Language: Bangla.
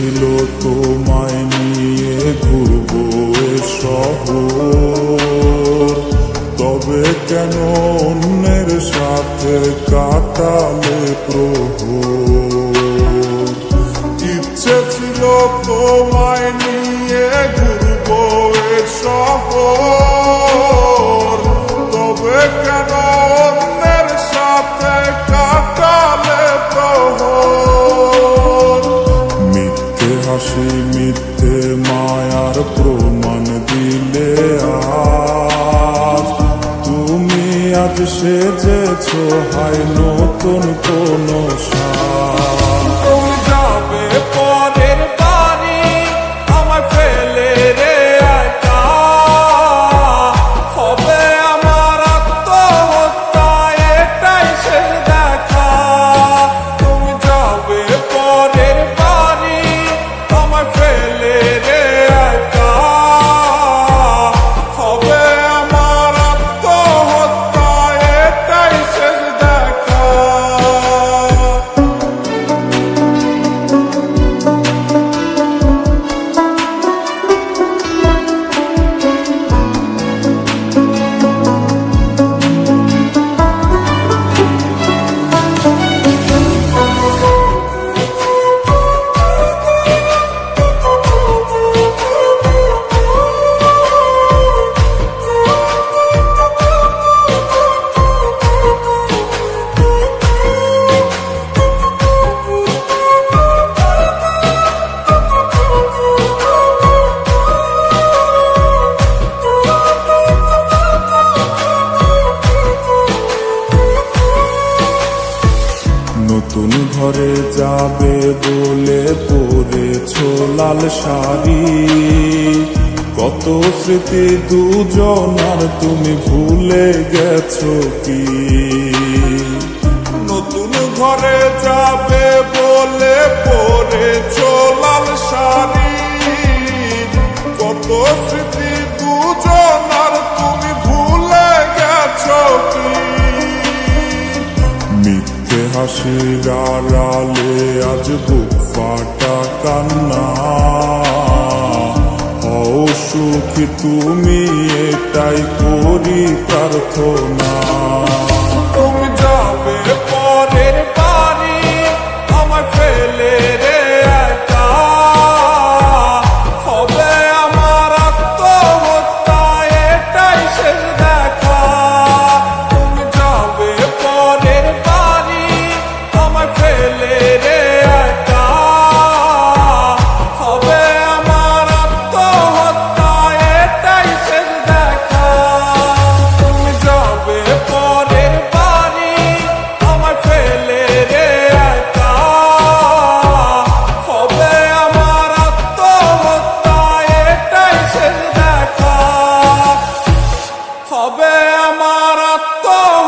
ছিল তোমায় নিয়ে ঘুরবো এ শহর, তবে কেন অন্যের সাথে কাটালে প্রহর। ইচ্ছে ছিল তোমায় নিয়ে ঘুরবো এ শহর, তবে কেন অন্যের সাথে কাটালে প্রহর। মিথ্যে হাসি মিথ্যে মায়ার প্রমাণ দিলে আজ, তুমি আজ সেজেছো হায় নতুন কোন সাজ। তুমি যাবে পরের বাড়ি আমায় ফেলে রে একা, হবে আমার আত্মহত্যা এটাই শেষ দেখা। তুমি যাবে পরের বাড়ি আমায় ফেলে রে একা, হবে আমার আত্মহত্যা এটাই শেষ দেখা। নতুন ঘরে যাবে বলে পরেছো লাল শাড়ি, কত স্মৃতি দুজনার তুমি ভুলে গেছো কি। নতুন ঘরে যাবে বলে পরেছো লাল শাড়ি, কত স্মৃতি দুজনার তুমি ভুলে গেছো কি। মিথ্যে হাসির আড়ালে আজ বুক ফাটা কান্না, হও সুখী তুমি এটাই করি প্রার্থনা। তুমি যাবে পরের বাড়ি আমায় ফেলে রে একা, হবে আমার আত্মহত্যা এটাই শেষ দেখা। তুমি যাবে পরের বাড়ি আমায় ফেলে রে একা, হবে আমার আত্মহত্যা এটাই শেষ দেখা। তুমি যাবে পরের বাড়ি আমায় ফেলে রে একা, হবে আমার আত্মহত্যা এটাই শেষ দেখা, হবে আমার আত্মহত্যা।